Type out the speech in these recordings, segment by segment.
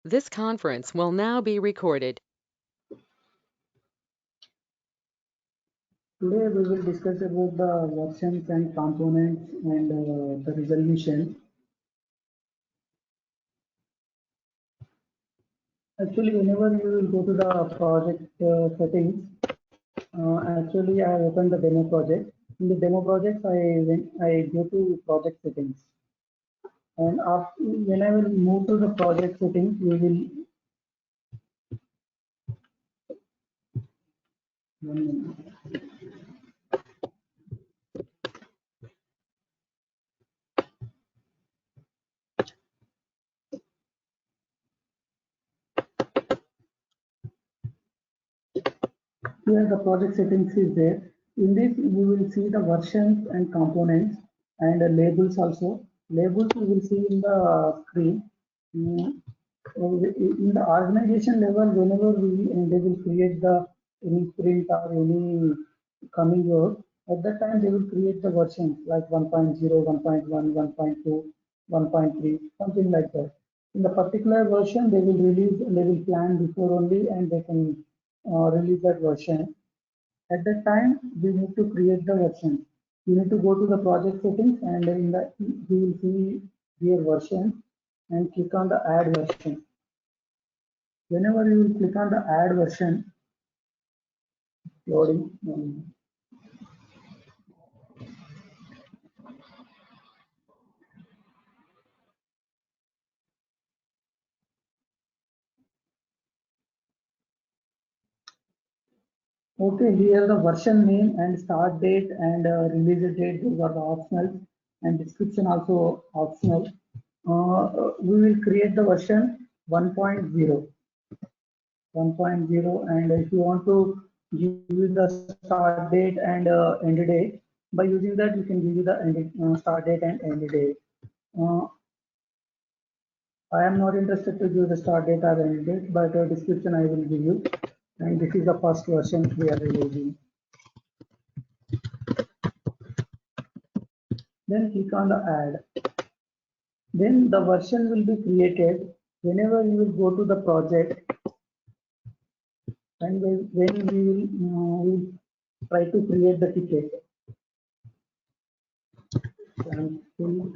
This conference will now be recorded. Today we will discuss about the versions and components and the resolution. Actually, whenever you will go to the project settings, actually I have opened the demo project. In the demo project, I go to project settings, and after, when I will move to the project settings, you will. One minute. Here the project settings is there. In this you will see the versions and components and labels also. Labels you will see in the screen. Mm, in the organization level, whenever they will create the any sprint or any coming work, at that time they will create the versions like 1.0, 1.1, 1.2, 1.3, something like that. In the particular version, they will plan before only, and they can release that version. At that time, we need to create the version. You need to go to the project settings, and in the you will see your version and click on the add version. Whenever you will click on the add version, loading. Okay, here the version name and start date and release date, those are the optional, and description also optional. We will create the version 1.0. 1.0, and if you want to give you the start date and end date, by using that you can give you the start date and end date. uh, I am not interested to give the start date or end date, but description I will give you, and this is the first version we are releasing. Then click on the add. Then the version will be created whenever you will go to the project, and when we will try to create the ticket. Sample.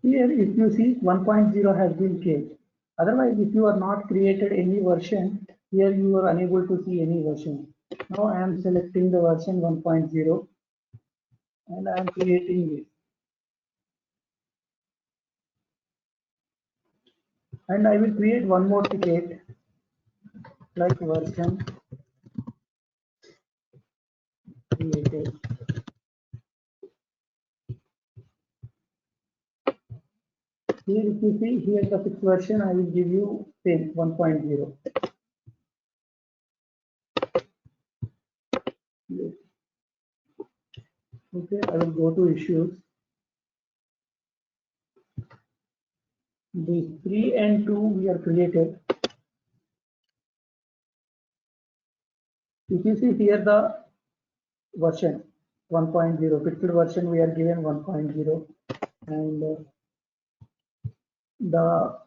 Here, if you see 1.0 has been changed. Otherwise, if you are not created any version, here you are unable to see any version. Now I am selecting the version 1.0 and I am creating this. And I will create one more ticket like version created. Here, if you see, here the fixed version, I will give you same 1.0. Okay, I will go to issues. The 3 and 2 we are created. If you see here the version 1.0, fixed version we are given 1.0, and the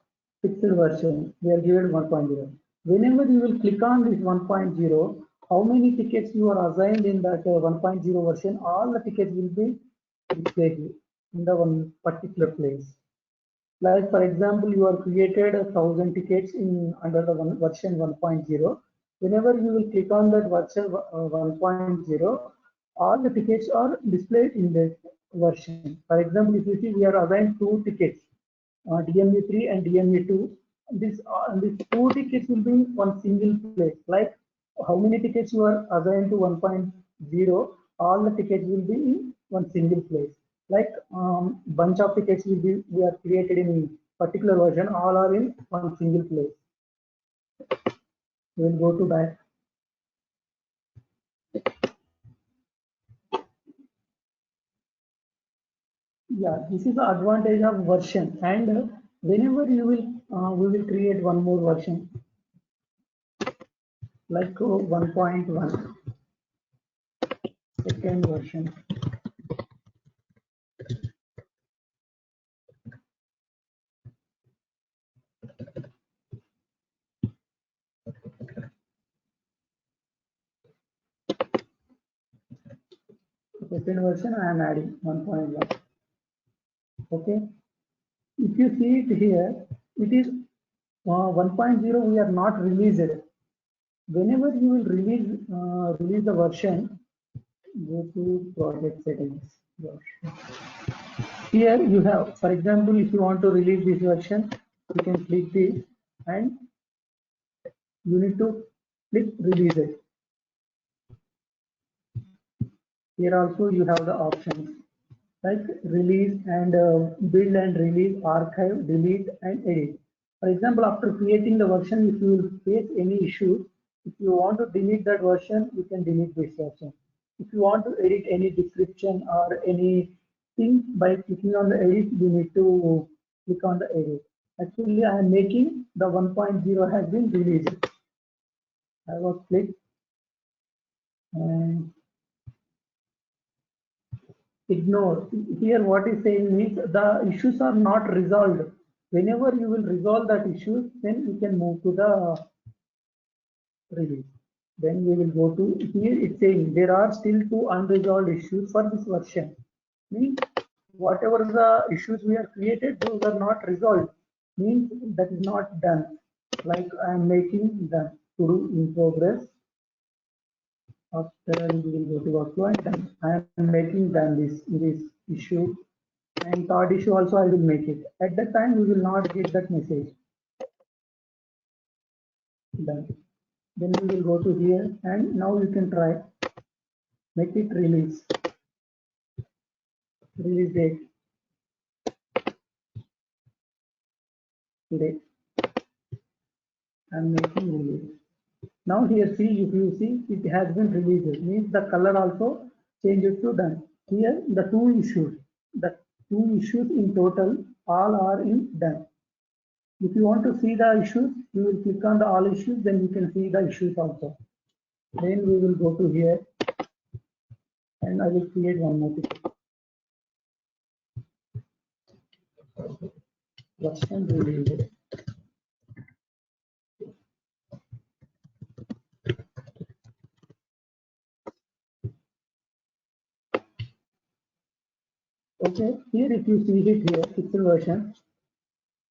fixed version we are given 1.0. Whenever you will click on this 1.0, how many tickets you are assigned in that 1.0 version, all the tickets will be displayed in the one particular place. Like for example, you are created 1,000 tickets in under the version 1.0. Whenever you will click on that version 1.0, all the tickets are displayed in that version. For example, if you see, we are assigned two tickets, DME3 and DME2. These two tickets will be in one single place. Like how many tickets you are assigned to 1.0, all the tickets will be in one single place. Like bunch of tickets will be we are created in particular version, all are in one single place. We will go to back. Yeah, this is the advantage of version, and whenever you will, we will create one more version like 1.1 second version. Second version I am adding 1.1. Okay, if you see it here, it is 1.0 we are not released. Whenever you will release the version, go to project settings. Here you have, for example, if you want to release this version, you can click this and you need to click release it. Here also you have the options like release and build and release, archive, delete and edit. For example, after creating the version, if you will face any issue, if you want to delete that version, you can delete this version. If you want to edit any description or anything by clicking on the edit, you need to click on the edit. Actually, I am making the 1.0 has been released. I was click and ignore. Here what is saying means the issues are not resolved. Whenever you will resolve that issue, then you can move to the release. Then we will go to here. It's saying there are still two unresolved issues for this version. Means whatever the issues we have created, those are not resolved. Means that is not done. Like I am making the to do in progress. After we will go to workflow and done. I am making done this issue, and third issue also I will make it. At that time we will not get that message. Done. Then we will go to here and now you can try make it release date today. I'm making release. Now here see, if you see it has been released, means the color also changes to done. Here the two issues in total all are in done. If you want to see the issues, you will click on the all issues, then you can see the issues also. Then we will go to here and I will create one more ticket. Version release. Okay, here if you see it here, pixel version,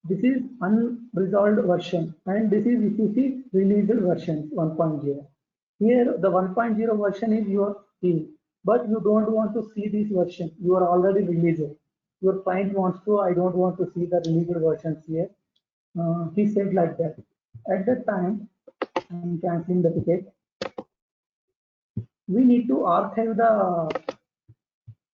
this is unresolved version, and this is if you see released version 1.0. Here the 1.0 version is your key, but you don't want to see this version. You are already released. Your client wants to, I don't want to see the released versions here. He said like that. At that time, I'm canceling the ticket. We need to archive the,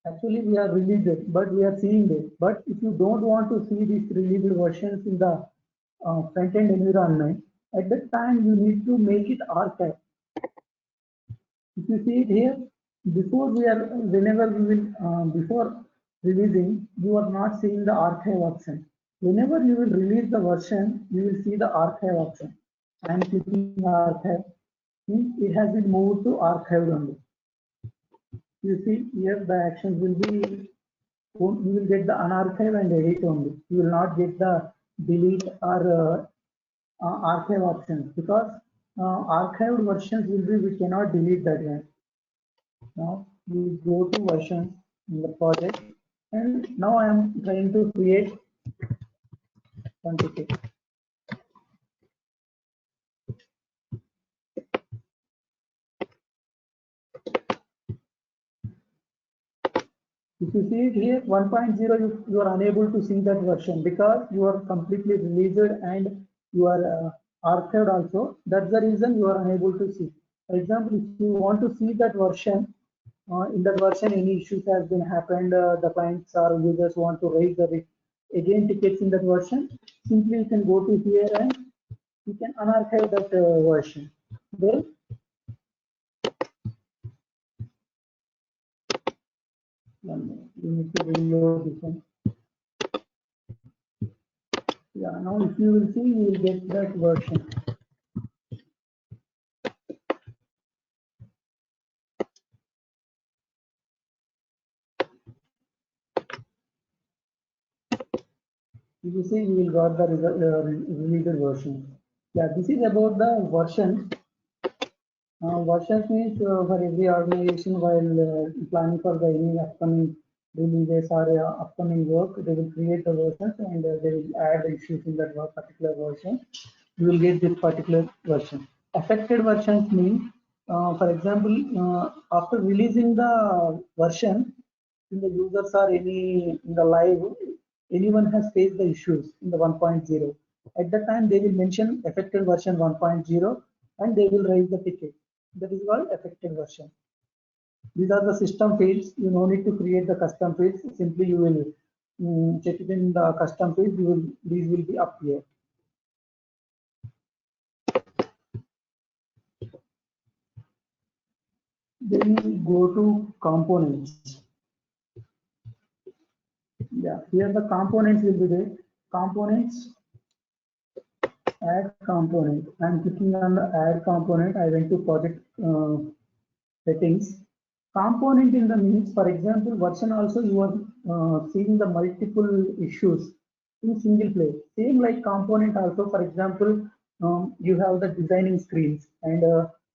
actually we are released it, but we are seeing it. But if you don't want to see these released versions in the front-end environment, at that time you need to make it archive. If you see it here, before we are, whenever we will, before releasing, you are not seeing the archive option. Whenever you will release the version, you will see the archive option. I am clicking archive, means it has been moved to archive only. You see here the actions will be, you will get the unarchive and edit only. You will not get the delete or archive options, because archived versions will be, we cannot delete that one. Now we go to versions in the project, and now I am trying to create one ticket. If you see it here, 1.0, you are unable to see that version because you are completely released and you are archived also. That's the reason you are unable to see. For example, if you want to see that version, in that version any issues has been happened, the clients or users want to raise the again tickets in that version, simply you can go to here and you can unarchive that version. Then you need to reload this one. Yeah, now if you will see, you will get that version. If you see, you will got the released version. Yeah, this is about the version. Versions means for every organization while planning for the any upcoming releases or upcoming work, they will create the versions and they will add the issues in that particular version. You will get this particular version. Affected versions mean, for example, after releasing the version, in the users or any in the live, anyone has faced the issues in the 1.0. At that time, they will mention affected version 1.0 and they will raise the ticket. That is called affected version. These are the system fields. You no need to create the custom fields. Simply you will check it in the custom fields. These will be up here. Then we go to components. Yeah, here the components will be there. Components, add component. I'm clicking on the add component. I went to project settings. Component in the means, for example, version also you are seeing the multiple issues in single place. Same like component also, for example, you have the designing screens and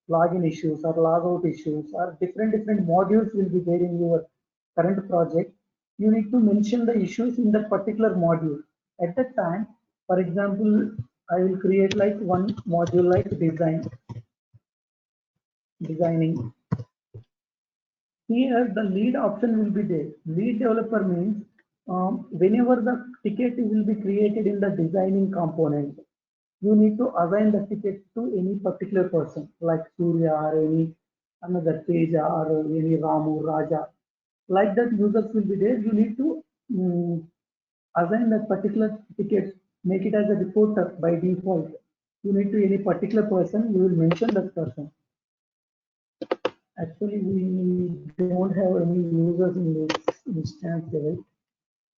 login issues or logout issues or different modules will be there in your current project. You need to mention the issues in that particular module. At that time, for example, I will create like one module like designing. Here, the lead option will be there. Lead developer means whenever the ticket will be created in the designing component, you need to assign the ticket to any particular person, like Surya or any another Teja or any Ramu, Raja. Like that, users will be there. You need to assign that particular ticket, make it as a reporter by default. You need to any particular person, you will mention that person. Actually, we don't have any users in this instance level.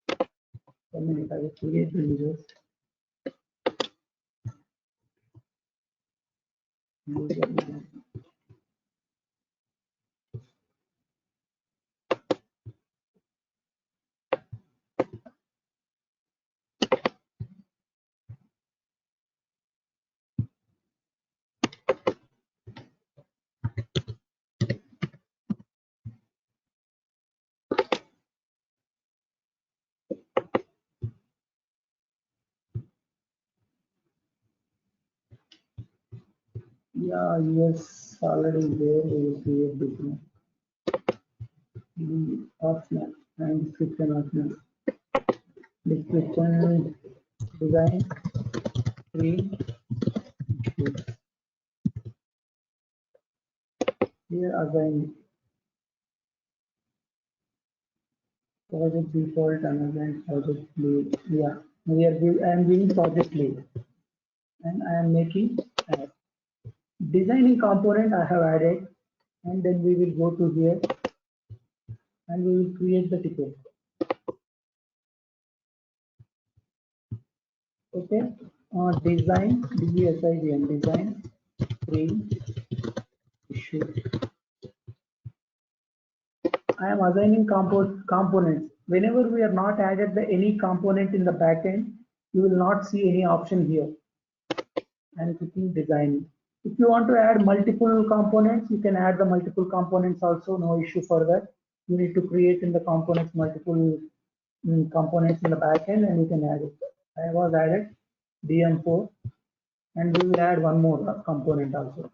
I mean, if I will create the users, user. Yeah, yes, already there. We will create this one. Optional and description optional. Description, design, screen, issues. Here assign project default and assign project lead. Yeah, I am giving project lead and I am making add. Designing component I have added, and then we will go to here and we will create the ticket. Okay, design design screen issue. I am assigning components. Whenever we are not added any component in the backend, you will not see any option here. And clicking design. If you want to add multiple components, you can add the multiple components also, no issue for that. You need to create in the components multiple components in the backend and you can add it. I was added DM4 and we will add one more component also.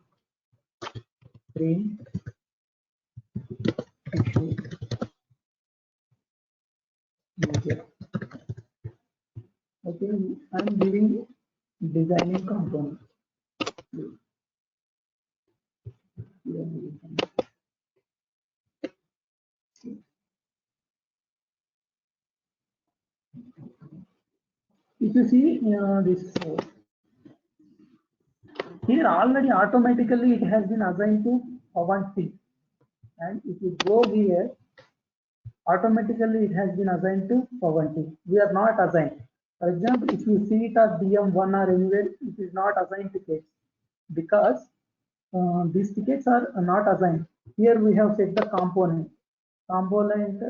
Screen issue user. Okay, I'm giving designing component. If you see this here already automatically it has been assigned to Avanti, and if you go here automatically it has been assigned to Avanti. We are not assigned. For example, if you see it as DM1 or anywhere, it is not assigned tickets because these tickets are not assigned. Here we have set the component. Component,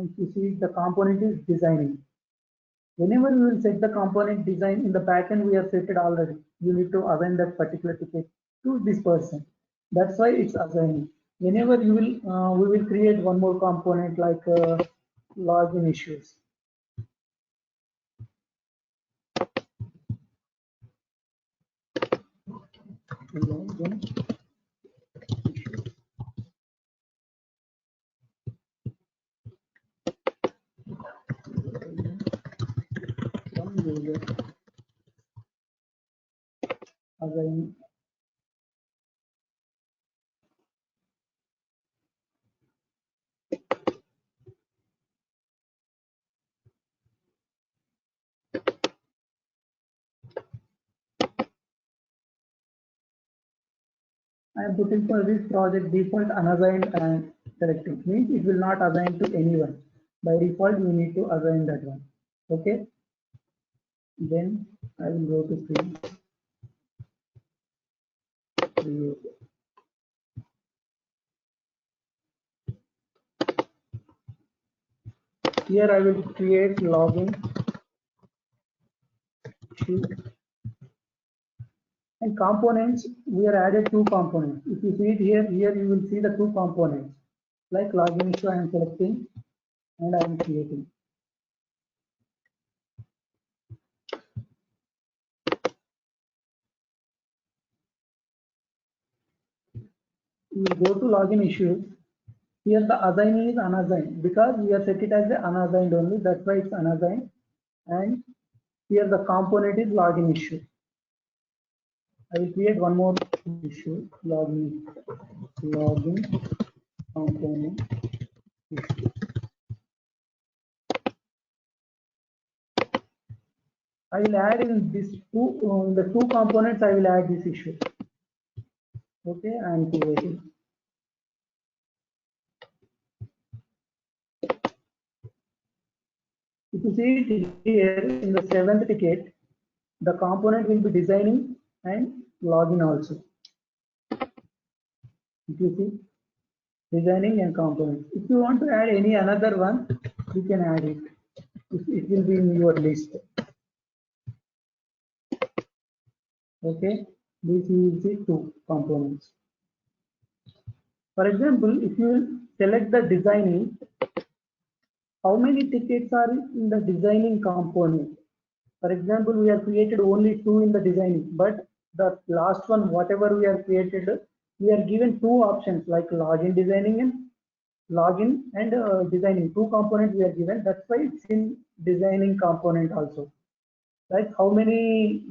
if you see the component is designing. Whenever you will set the component design in the backend, we have set it already. You need to assign that particular ticket to this person. That's why it's assigning. Whenever you will, we will create one more component like login issues. Login issues. From user assign. I am putting for this project default unassigned and selecting. Means it will not assign to anyone. By default, you need to assign that one. Okay. Then I will go to create. Here I will create login issue and components. We are added two components. If you see it here you will see the two components like login issue I am selecting and I am creating. You will go to login issues. Here the assignee is unassigned because we have set it as the unassigned only. That's why it's unassigned. And here the component is login issue. I will create one more issue, login component issue. I will add in this two, the two components I will add this issue. Okay, I am creating. If you see it here in the 7th ticket, the component will be designing and login also. If you see designing and component. If you want to add any another one, you can add it. It will be in your list. Okay, this is the two components. For example, if you select the designing, how many tickets are in the designing component? For example, we have created only two in the designing, but the last one, whatever we have created, we are given two options like login designing and login and designing. Two components we are given. That's why it's in designing component also. Like how many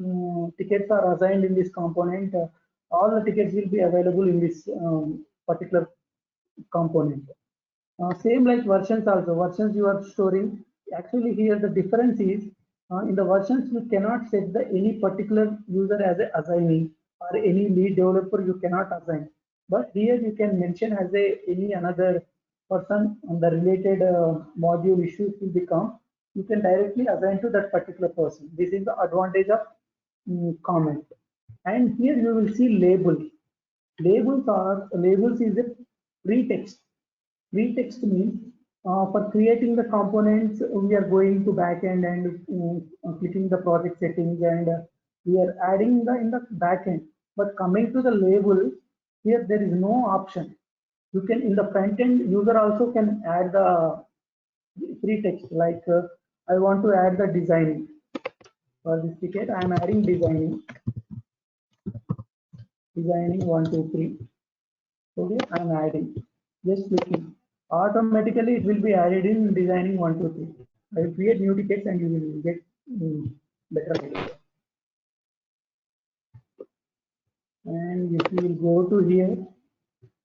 tickets are assigned in this component? All the tickets will be available in this particular component. Same like versions also. Versions you are storing. Actually, here the difference is in the versions you cannot set the any particular user as a assignee or any lead developer you cannot assign. But here you can mention as a any another person on the related module issues will become. You can directly assign to that particular person. This is the advantage of comment. And here you will see label. Labels is a pretext. Pretext means for creating the components, we are going to backend and clicking the project settings and we are adding the in the backend. But coming to the label, here there is no option. You can in the front end user also can add the pretext like I want to add the designing. For this ticket, I am adding designing 1, 2, 3. Okay, I am adding. Just clicking. Automatically, it will be added in designing 1, 2, 3. I will create new tickets and you will get better idea. And if you will go to here,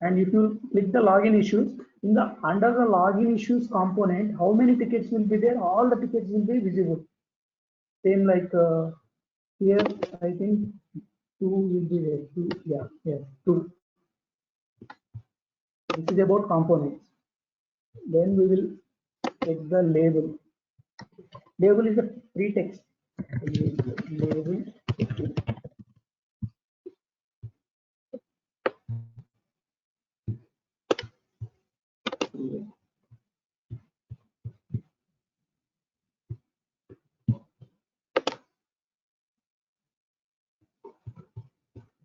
and if you click the login issues, in the under the login issues component, how many tickets will be there? All the tickets will be visible. Same like here, I think 2 will be there. 2, yeah, yes, 2. This is about components. Then we will check the label. Label is a pretext. label.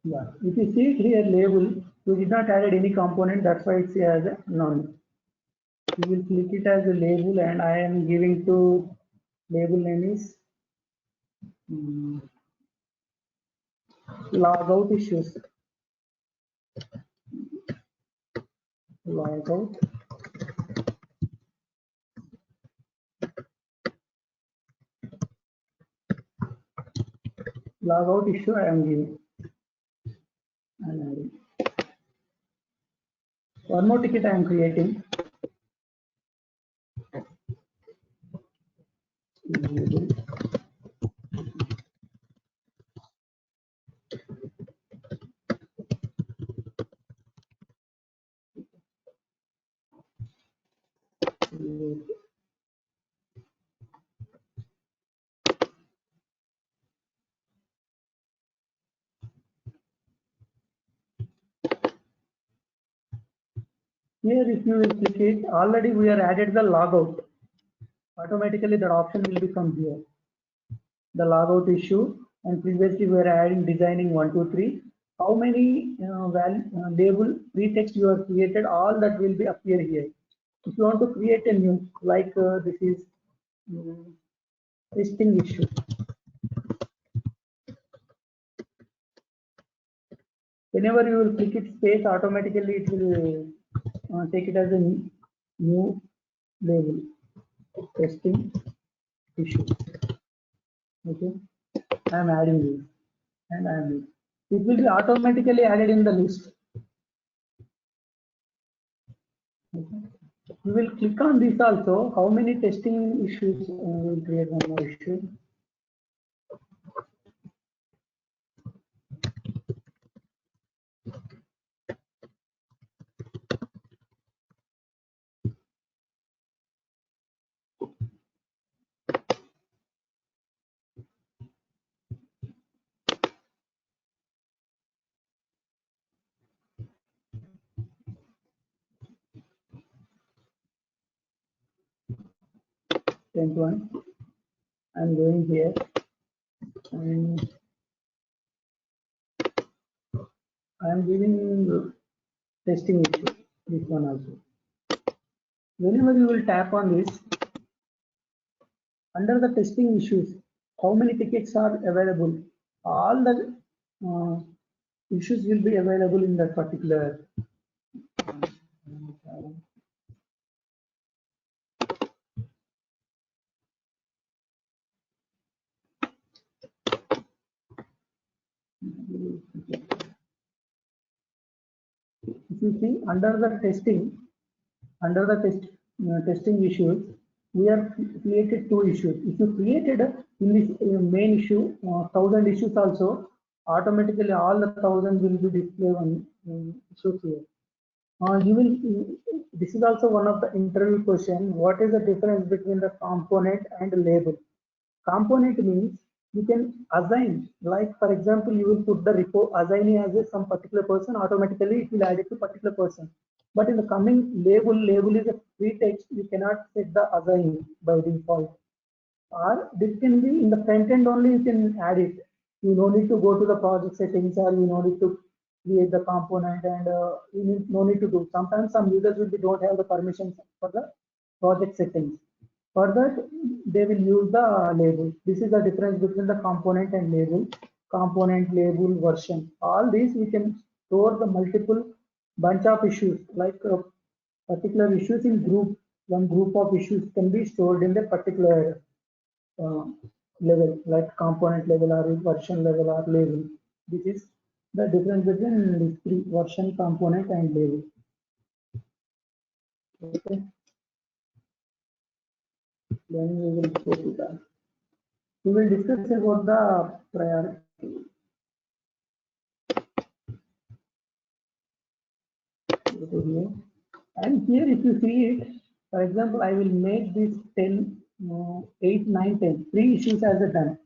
Yeah, if you see here label, you did not added any component, that's why it's as a none. You will click it as a label, and I am giving to label name is logout issues. Logout. Logout issue I am giving. And adding. One more ticket I am creating. Here, if you will click it, already we are added the logout. Automatically, that option will become here. The logout issue, and previously we were adding designing 1, 2, 3. How many label pretext you have created? All that will be appear here. If you want to create a new, like this is testing issue. Whenever you will click it space, automatically it will take it as a new label. Testing issue. Okay, I am adding this, and I am. It will be automatically added in the list. Okay. We will click on this also. How many testing issues we will create one more issue. Tenth one. I'm going here, and I'm giving testing issue. This one also. Whenever you will tap on this, under the testing issues, how many tickets are available? All the issues will be available in that particular. If you see under the testing, testing issues, we have created 2 issues. If you created in this main issue 1000 issues also, automatically all the 1000 will be displayed on issues here. You will. This is also one of the interview question. What is the difference between the component and label? Component means you can assign, like for example, you will put the report assigning as a some particular person, automatically it will add it to particular person. But in the coming label is a free text, you cannot set the assign by default. Or this can be in the front end only, you can add it. You no need to go to the project settings, or you no need to create the component, and you no need to do. Sometimes some users will be don't have the permissions for the project settings. For that, they will use the label. This is the difference between the component and label. Component, label, version. All these we can store the multiple bunch of issues, like particular issues in group. One group of issues can be stored in the particular uh, level, like component level or version level or label. This is the difference between these three: version, component, and label. Okay. Then we will go to that. We will discuss about the priority. Go here. And here, if you see it, for example, I will make this 10, 8, 9, 10, 3 issues as a done.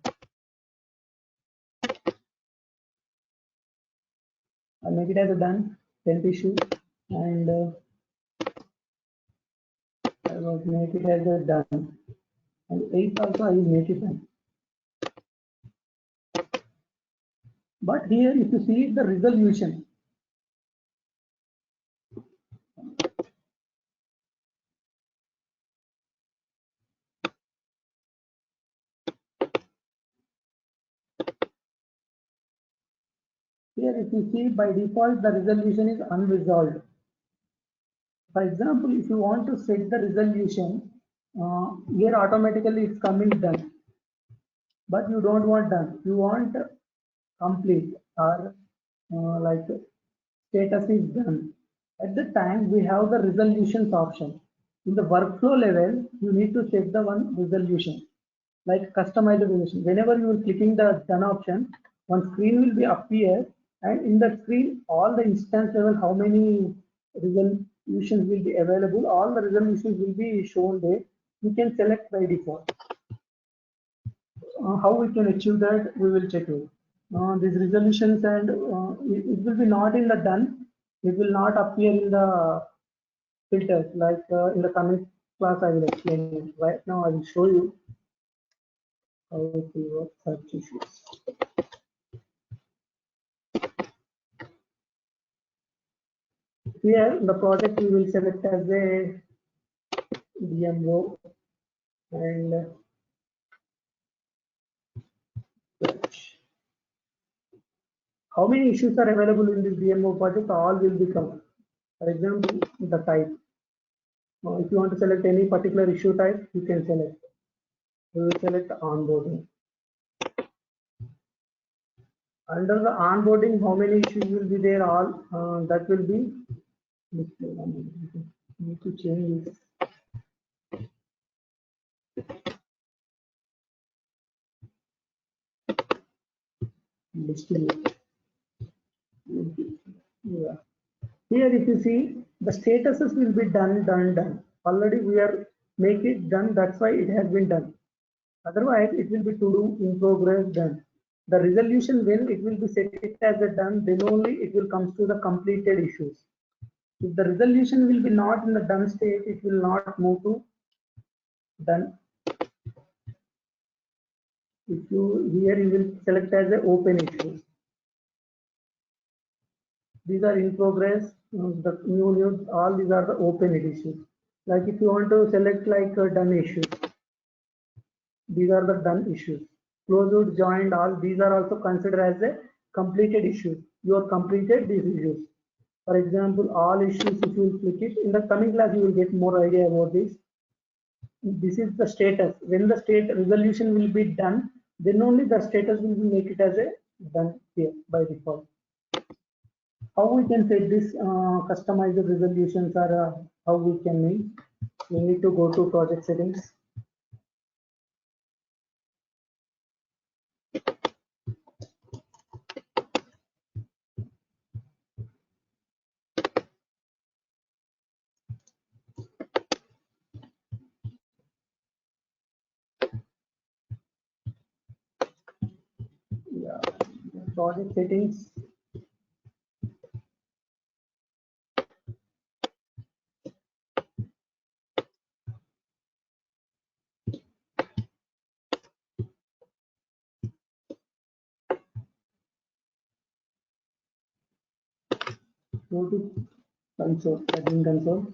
I'll make it as a done 10th issue, and I will make it as a done, and 8th also I will make it done. But here if you see the resolution, here if you see by default the resolution is unresolved. For example, if you want to set the resolution, here automatically it's coming done, but you don't want done, you want complete or like status is done. At the time we have the resolutions option. In the workflow level, you need to set the one resolution, like customize the resolution. Whenever you are clicking the done option, one screen will be appear, and in that screen all the instance level, how many resolutions will be available, all the resolutions will be shown there. You can select by default. How we can achieve that, we will check it. These resolutions, and it will be not in the done, it will not appear in the filters, like in the coming class I will explain it. Right now I will show you how it will work search issues. Here the project we will select as a DMO, and search. How many issues are available in this DMO project? All will become. For example, the type. If you want to select any particular issue type, you can select. We will select onboarding. Under the onboarding, how many issues will be there? All that will be displayed. Need to change this. Display. Yeah. Here, if you see, the statuses will be done. Already we are make it done. That's why it has been done. Otherwise, it will be to do, in progress, done. The resolution, when it will be set it as a done, then only it will come to the completed issues. If the resolution will be not in the done state, it will not move to done. If you here you will select as a open issue. These are in progress. The new all these are the open issues. Like if you want to select like done issues, these are the done issues. Closed, joined, all these are also considered as a completed issues. You have completed these issues. For example, all issues, if you click it, in the coming class you will get more idea about this. This is the status. When the state resolution will be done, then only the status will be make it as a done here by default. How we can set this customize the resolutions, or how we can make? We need to go to project settings. Yeah, project settings. Go to console, admin console.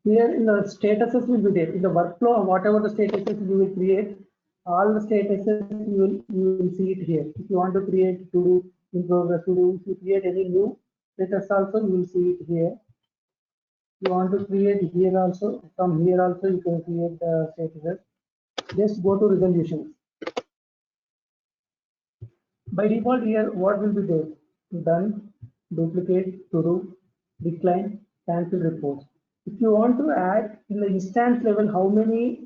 Here in the statuses will be there. In the workflow, whatever the statuses you will create, all the statuses you will see it here. If you want to create to do, in progress to do, if you create any new status also, you will see it here. You want to create here also, from here also you can create the statuses. Just go to resolutions. By default here, what will be there? Done, duplicate, to do, decline, cancel reports. If you want to add in the instance level, how many,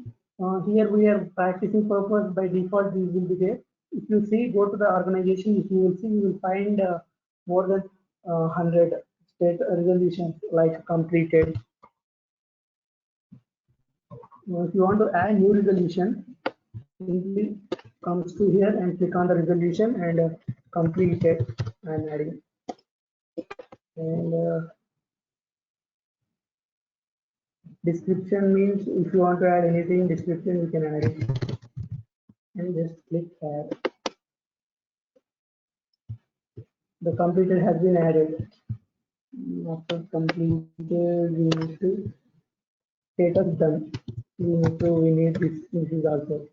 here we are practicing purpose, by default these will be there. If you see, go to the organization, if you will see, you will find more than 100 state resolutions like completed. If you want to add new resolution, simply comes to here and click on the resolution and completed. I'm adding. And description means if you want to add anything, description you can add it. And just click add. The completed has been added. After completed, we need to status done. We need this is also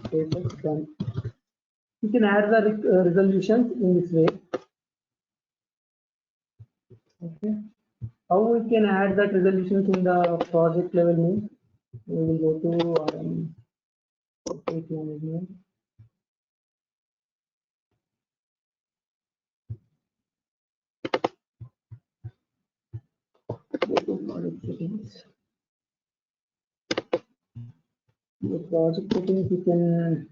status done. You can add the resolutions in this way. Okay. How we can add that resolutions in the project level means we will go to project management. Go to project settings. The project settings you can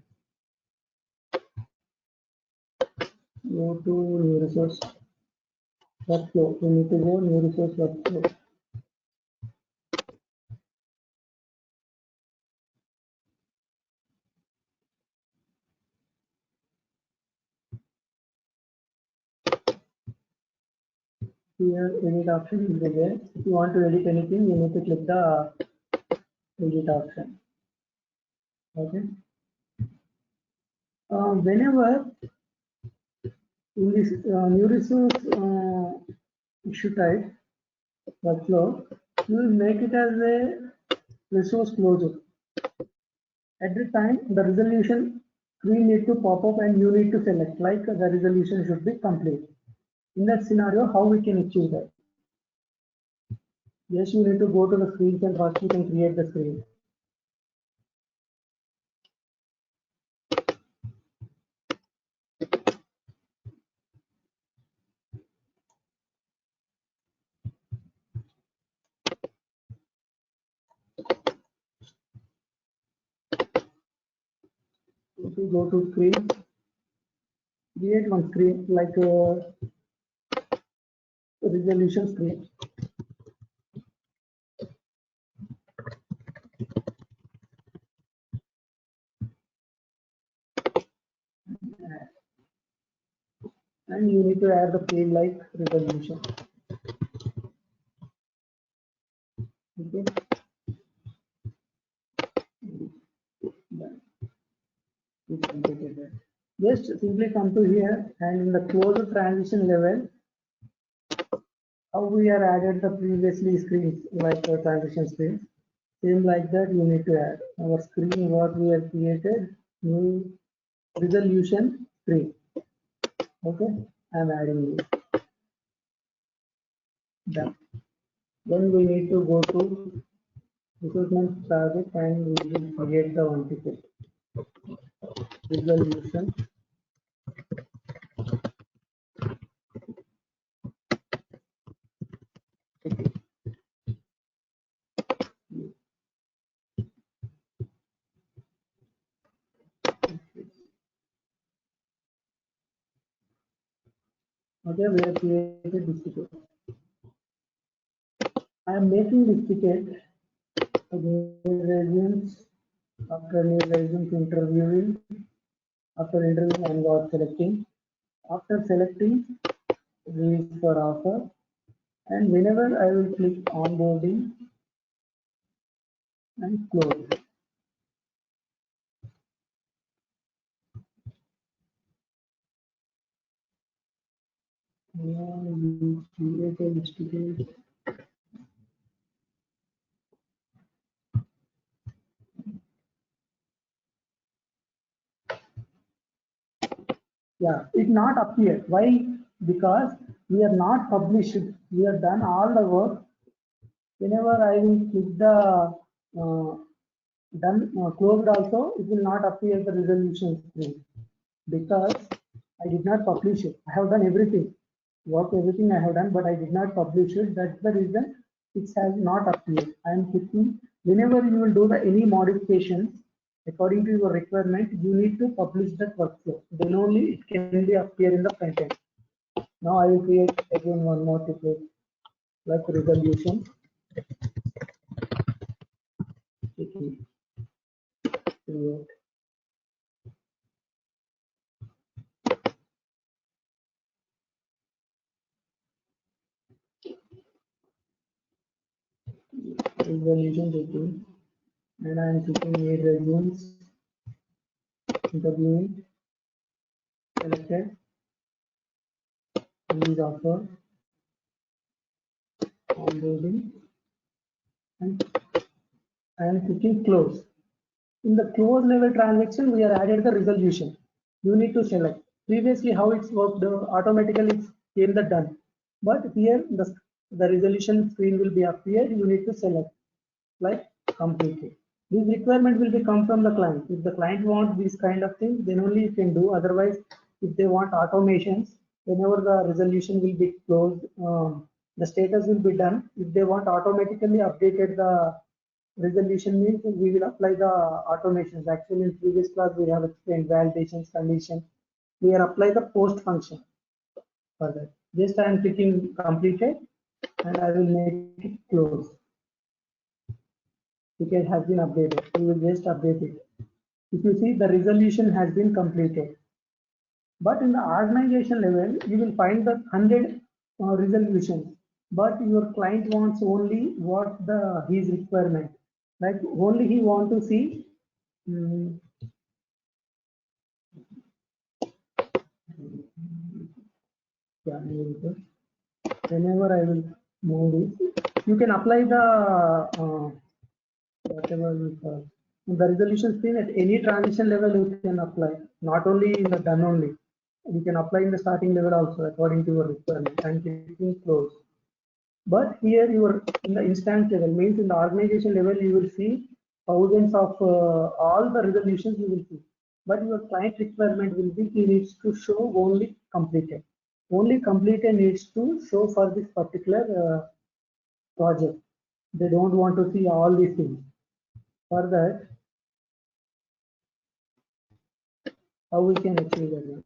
go to new resource workflow. We need to go new resource workflow. Here edit option will be there. If you want to edit anything, you need to click the edit option. Okay. Whenever in this new resource issue type workflow, you will make it as a resource closure. At the time, the resolution screen need to pop up and you need to select like the resolution should be complete. In that scenario, how we can achieve that? Yes, you need to go to the screens and first you can create the screen. If you go to screen, create one screen like a resolution screen. And you need to add the field like resolution. Okay. Just simply come to here and in the closure transition level, how we are added the previously screens like the transition screens. Same like that you need to add our screen what we have created new resolution screen. Okay, I'm adding this. Done. Then we need to go to recruitment target and we will create the one ticket resolution. Okay, we have created this ticket. I am making this ticket new resumes. After new resumes interviewing, after interviewing and got selecting. After selecting, release for offer. And whenever I will click onboarding and close. You create a distributed. Yeah, it not appear. Why? Because we are not published. We have done all the work. Whenever I will click the done closed also, it will not appear the resolution screen because I did not publish it. I have done everything, work everything I have done, but I did not publish it. That's the reason it has not appeared. I am clicking. Whenever you will do any modifications according to your requirement, you need to publish that workflow. Then only it can be appear in the front end. Now I will create again one more ticket like resolution. Create. Resolution taking, and I am clicking add resumes, interviewing, selected, release offer, onboarding, and I am clicking close. In the close level transaction, we are added the resolution. You need to select. Previously, how it's worked, automatically it came the done. But here, the resolution screen will be appeared. You need to select like completed. This requirement will be come from the client. If the client wants this kind of thing, then only you can do. Otherwise, if they want automations, whenever the resolution will be closed, the status will be done. If they want automatically updated the resolution means we will apply the automations. Actually, in previous class we have explained validations, conditions. We are apply the post function for that. Just I am clicking completed and I will make it close. Ticket has been updated. We will just update it. If you see, the resolution has been completed. But in the organization level, you will find the 100 resolutions. But your client wants only what his requirement. Like only he want to see. Yeah, whenever I will move it, you can apply the whatever we call the resolution screen at any transition level. You can apply, not only in the done only. You can apply in the starting level also according to your requirement and clicking close. But here you are in the instance level, means in the organization level you will see thousands of all the resolutions you will see. But your client requirement will be he needs to show only completed. Only completed needs to show for this particular project. They don't want to see all these things. For that, how we can achieve that?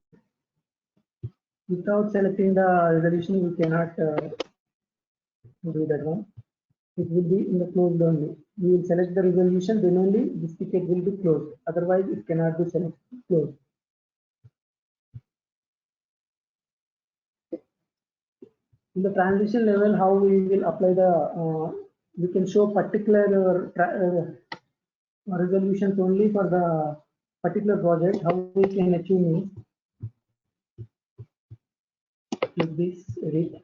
Without selecting the resolution, we cannot do that one. It will be in the closed only. We will select the resolution, then only this ticket will be closed. Otherwise, it cannot be selected closed. In the transition level, how we will apply the, we can show particular resolutions only for the particular project. How we can achieve means, click this edit.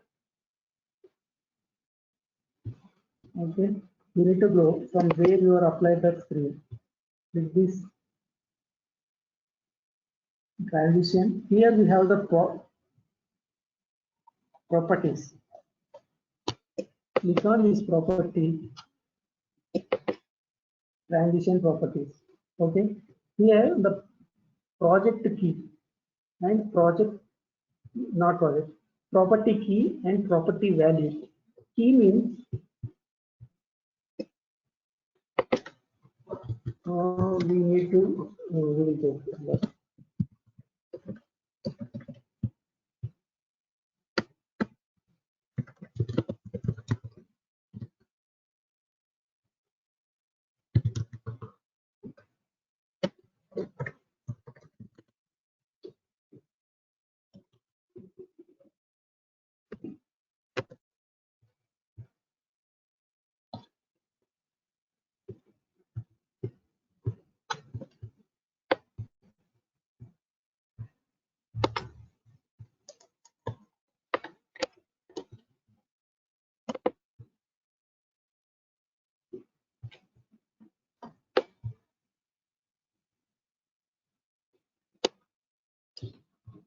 Okay, you need to go from where you are applied that screen. Click this transition. Here we have the properties. Click on this property, transition properties. Okay, here the project key and property key and property value. Key means we need to we will take.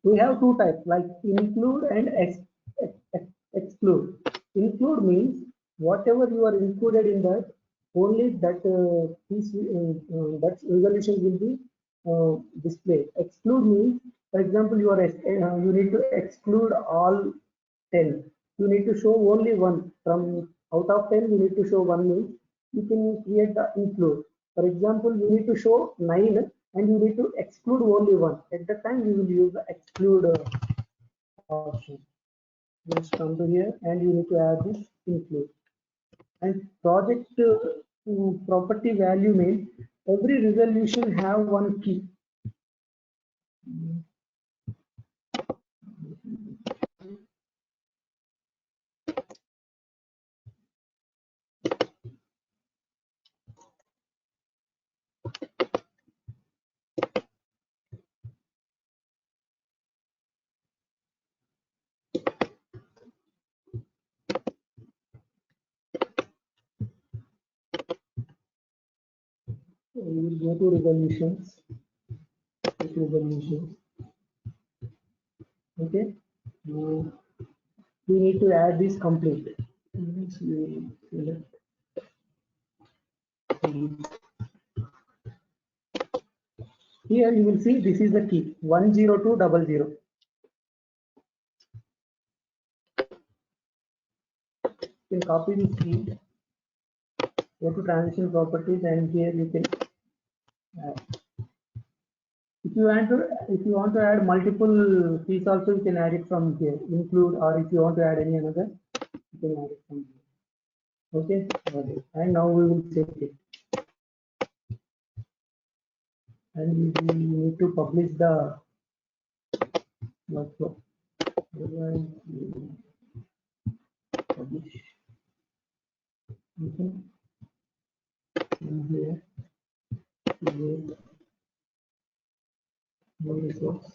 We have two types like include and exclude. Include means whatever you are included in that, only that piece, that resolution will be displayed. Exclude means, for example, you are you need to exclude all 10. You need to show only one from Out of 10, we need to show 1 means you can create the include. For example, you need to show 9 and you need to exclude only 1. At that time, we will use the exclude option. Let's come to here and you need to add this include. And project property value means every resolution have one key. We will go to resolutions. Okay. Now we need to add this complete. Here you will see this is the key 10200. You can copy this key, go to transition properties, and here you can add. If you want to add multiple keys also, you can add it from here, include, or if you want to add any another, you can add it from here. Okay, and now we will check it. And we need to publish the workflow. Publish. Okay. And here, no resource.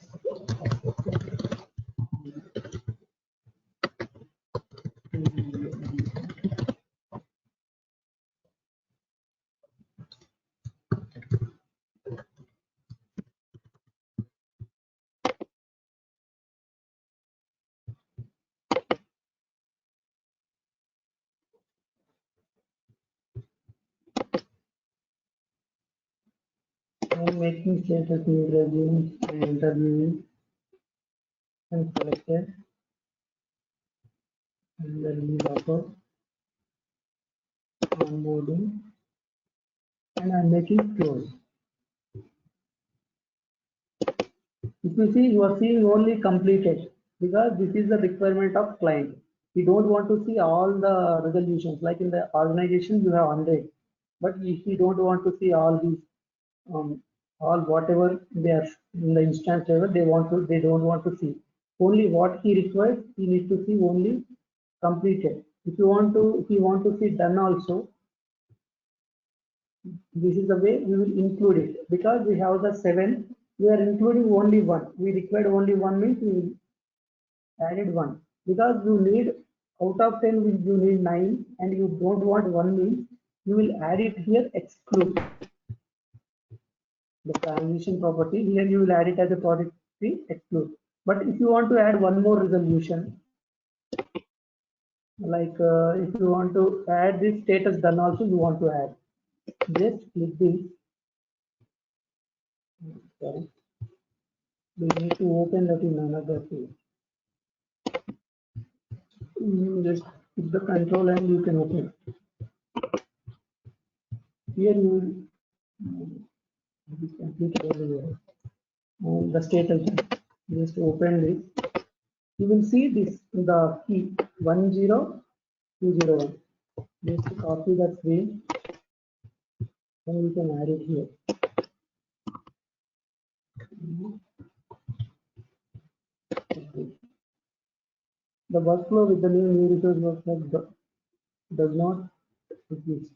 I'm making status new resume and interviewing and selected and the release offer onboarding and I'm making close. If you see, you are seeing only completed because this is the requirement of client. We don't want to see all the resolutions like in the organization you have 100, but if we don't want to see all these all whatever they are in the instance level they don't want to see only what he requires. He need to see only completed. If you want to see done also, this is the way we will include it because we have the 7. We are including only 1. We required only 1 means we will added 1 because you need out of 10 you need 9 and you don't want 1 means you will add it here exclude. The transition property here you will add it as a product tree exclude. But if you want to add one more resolution, like if you want to add this status done also you want to add, just click this. Sorry, we need to open that in another page. Just hit the control and you can open. Here you will complete everywhere. And the status, just open this. You will see this the key 10201. Just copy that screen and you can add it here. The workflow with the new resource workflow does not exist.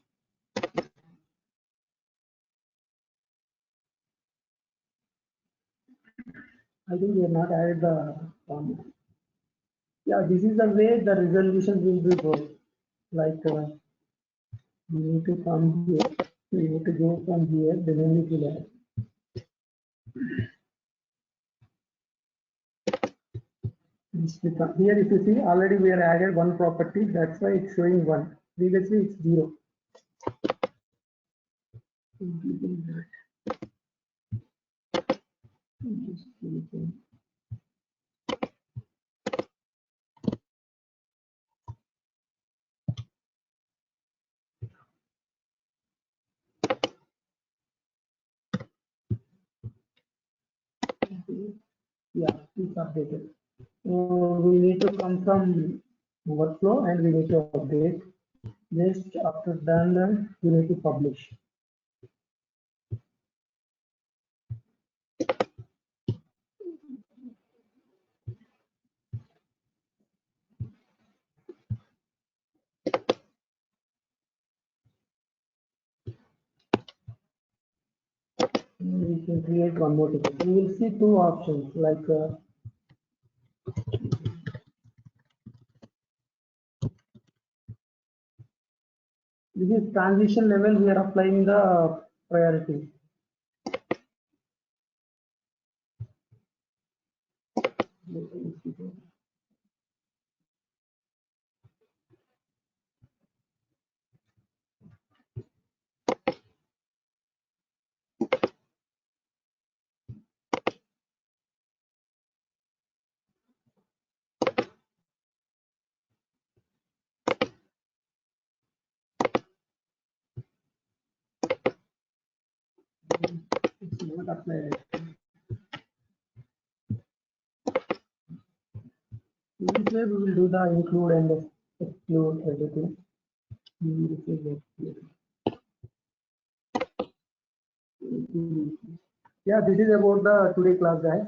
I think we have not added the format. Yeah, this is the way the resolution will be going. Like we need to come here, we need to go from here, then only to add. Here if you see already we are added one property, that's why it's showing 1. Previously it's 0. updated. We need to come from workflow and we need to update. Just after done, we need to publish. We can create one more ticket. We will see two options like this is transition level. We are applying the priority. It's not applied. In this way, we will do the include and exclude everything. Yeah, this is about the today class, guys.